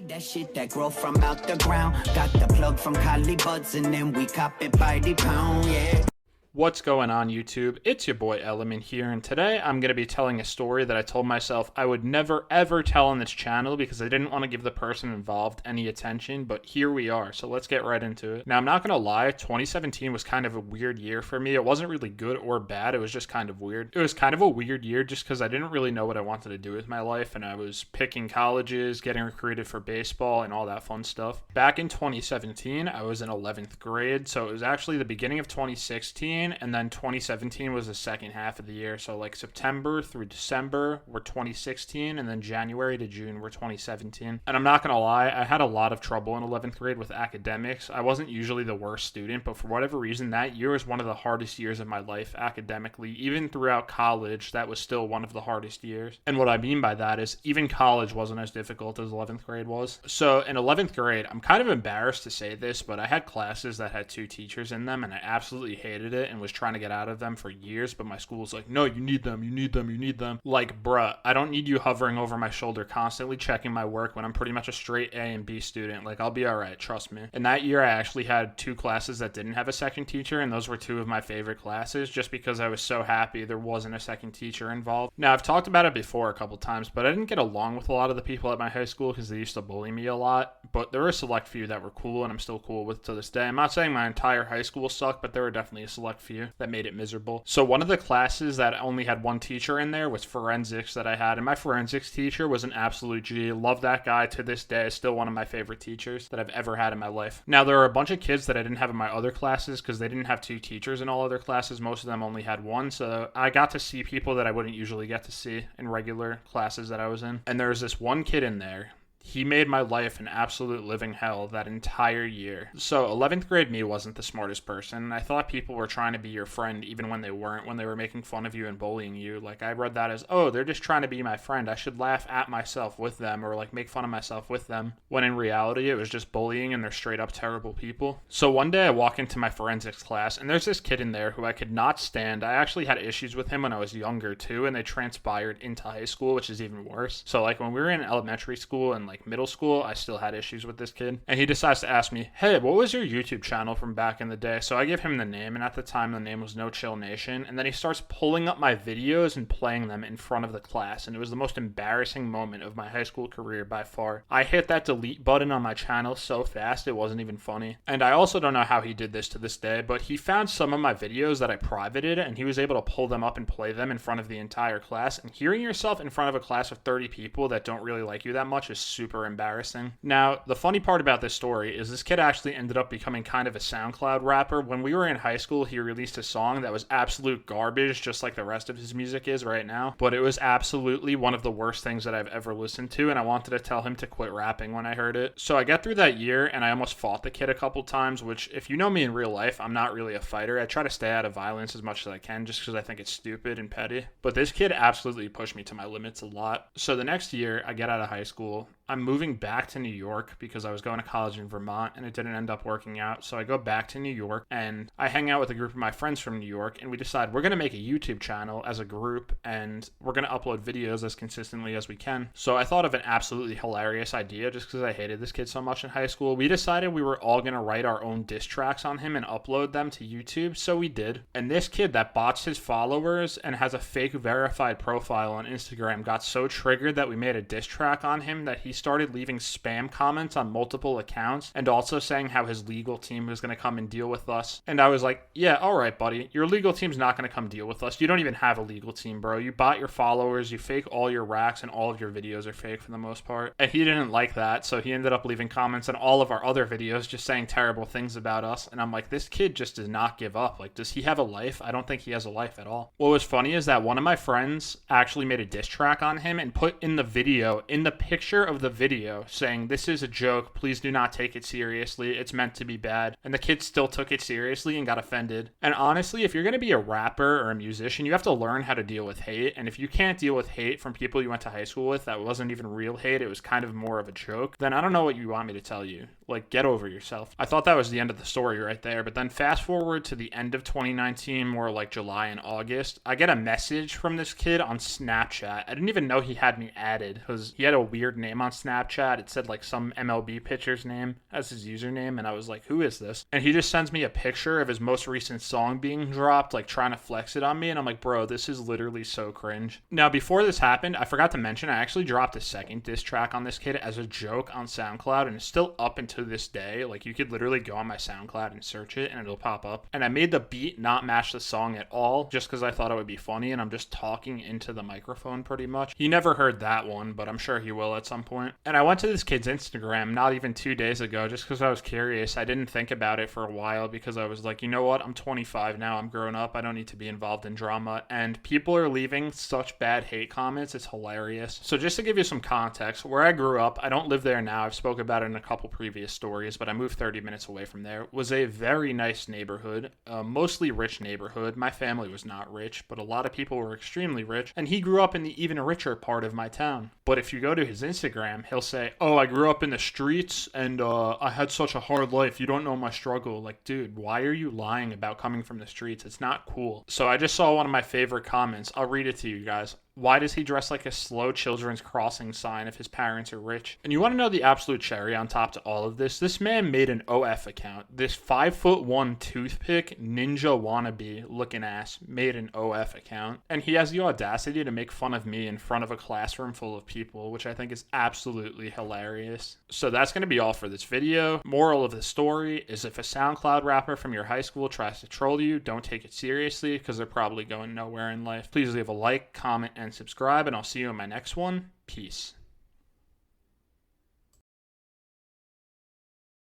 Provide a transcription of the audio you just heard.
That shit that grow from out the ground. Got the plug from Collie Buds and then we cop it by the pound, yeah. What's going on, YouTube? It's your boy Element here, and today I'm going to be telling a story that I told myself I would never ever tell on this channel because I didn't want to give the person involved any attention, but here we are, so let's get right into it. Now, I'm not going to lie, 2017 was kind of a weird year for me. It wasn't really good or bad, it was just kind of weird. It was kind of a weird year just because I didn't really know what I wanted to do with my life, and I was picking colleges, getting recruited for baseball, and all that fun stuff. Back in 2017, I was in 11th grade, so it was actually the beginning of 2016, and then 2017 was the second half of the year. So like September through December were 2016, and then January to June were 2017. And I'm not gonna lie, I had a lot of trouble in 11th grade with academics. I wasn't usually the worst student, but for whatever reason, that year was one of the hardest years of my life academically. Even throughout college, that was still one of the hardest years. And what I mean by that is even college wasn't as difficult as 11th grade was. So in 11th grade, I'm kind of embarrassed to say this, but I had classes that had 2 teachers in them, and I absolutely hated it and was trying to get out of them for years, but my school was like, no, you need them, you need them, you need them. Like, bruh, I don't need you hovering over my shoulder constantly checking my work when I'm pretty much a straight A and B student. Like, I'll be all right, trust me. And that year I actually had 2 classes that didn't have a second teacher, and those were 2 of my favorite classes just because I was so happy there wasn't a second teacher involved. Now, I've talked about it before a couple times, but I didn't get along with a lot of the people at my high school because they used to bully me a lot, but there were a select few that were cool and I'm still cool with to this day. I'm not saying my entire high school sucked, but there were definitely a select few that made it miserable. So one of the classes that only had 1 teacher in there was forensics that I had, and my forensics teacher was an absolute G. Love that guy to this day. Still one of my favorite teachers that I've ever had in my life. Now, there are a bunch of kids that I didn't have in my other classes because they didn't have 2 teachers in all other classes. Most of them only had 1, so I got to see people that I wouldn't usually get to see in regular classes that I was in. And there was this one kid in there. He made my life an absolute living hell that entire year. So 11th grade me wasn't the smartest person. I thought people were trying to be your friend even when they weren't, when they were making fun of you and bullying you. Like, I read that as, oh, they're just trying to be my friend. I should laugh at myself with them or like make fun of myself with them. When in reality, it was just bullying and they're straight up terrible people. So one day I walk into my forensics class and there's this kid in there who I could not stand. I actually had issues with him when I was younger too, and they transpired into high school, which is even worse. So like when we were in elementary school and like middle school, I still had issues with this kid, and he decides to ask me, hey, what was your YouTube channel from back in the day? So I give him the name, and at the time the name was No Chill Nation, and then he starts pulling up my videos and playing them in front of the class, and it was the most embarrassing moment of my high school career by far. I hit that delete button on my channel so fast it wasn't even funny. And I also don't know how he did this to this day, but he found some of my videos that I privated, and he was able to pull them up and play them in front of the entire class. And hearing yourself in front of a class of 30 people that don't really like you that much is super embarrassing. Now, the funny part about this story is this kid actually ended up becoming kind of a SoundCloud rapper. When we were in high school, he released a song that was absolute garbage, just like the rest of his music is right now, but it was absolutely one of the worst things that I've ever listened to, and I wanted to tell him to quit rapping when I heard it. So I got through that year, and I almost fought the kid a couple times, which, if you know me in real life, I'm not really a fighter. I try to stay out of violence as much as I can just because I think it's stupid and petty, but this kid absolutely pushed me to my limits a lot. So the next year, I get out of high school. I'm moving back to New York because I was going to college in Vermont and it didn't end up working out. So I go back to New York and I hang out with a group of my friends from New York, and we decide we're going to make a YouTube channel as a group and we're going to upload videos as consistently as we can. So I thought of an absolutely hilarious idea just because I hated this kid so much in high school. We decided we were all going to write our own diss tracks on him and upload them to YouTube. So we did. And this kid that bots his followers and has a fake verified profile on Instagram got so triggered that we made a diss track on him that he started leaving spam comments on multiple accounts and also saying how his legal team was going to come and deal with us. And I was like, yeah, all right, buddy. Your legal team's not going to come deal with us. You don't even have a legal team, bro. You bot your followers, you fake all your racks, and all of your videos are fake for the most part. And he didn't like that, so he ended up leaving comments on all of our other videos just saying terrible things about us. And I'm like, this kid just does not give up. Like, does he have a life? I don't think he has a life at all. What was funny is that one of my friends actually made a diss track on him and put in the video, in the picture of the video, saying, this is a joke, please do not take it seriously, it's meant to be bad. And the kid still took it seriously and got offended. And honestly, if you're going to be a rapper or a musician, you have to learn how to deal with hate. And if you can't deal with hate from people you went to high school with that wasn't even real hate, it was kind of more of a joke, then I don't know what you want me to tell you. Like, get over yourself. I thought that was the end of the story right there, but then fast forward to the end of 2019, more like July and August, I get a message from this kid on Snapchat. I didn't even know he had me added because he had a weird name on Snapchat. It said like some MLB pitcher's name as his username, and I was like, who is this? And he just sends me a picture of his most recent song being dropped, like trying to flex it on me, and I'm like, bro, this is literally so cringe. Now, before this happened, I forgot to mention I actually dropped a second diss track on this kid as a joke on SoundCloud, and it's still up until this day. Like, you could literally go on my SoundCloud and search it and it'll pop up. And I made the beat not match the song at all just because I thought it would be funny, and I'm just talking into the microphone pretty much. He never heard that one, but I'm sure he will at some point. And I went to this kid's Instagram not even 2 days ago just because I was curious. I didn't think about it for a while because I was like, you know what? I'm 25 now. I'm grown up. I don't need to be involved in drama. And people are leaving such bad hate comments. It's hilarious. So just to give you some context, where I grew up, I don't live there now. I've spoken about it in a couple previous stories, but I moved 30 minutes away from there. It was a very nice neighborhood, a mostly rich neighborhood. My family was not rich, but a lot of people were extremely rich. And he grew up in the even richer part of my town. But if you go to his Instagram, he'll say, oh, I grew up in the streets and I had such a hard life. You don't know my struggle. Like, dude, why are you lying about coming from the streets? It's not cool. So I just saw one of my favorite comments. I'll read it to you guys. Why does he dress like a slow children's crossing sign if his parents are rich? And you want to know the absolute cherry on top to all of this? This man made an OF account. This 5'1" toothpick ninja wannabe looking ass made an OF account. And he has the audacity to make fun of me in front of a classroom full of people, which I think is absolutely hilarious. So that's going to be all for this video. Moral of the story is if a SoundCloud rapper from your high school tries to troll you, don't take it seriously because they're probably going nowhere in life. Please leave a like, comment, and subscribe, and I'll see you in my next one. Peace.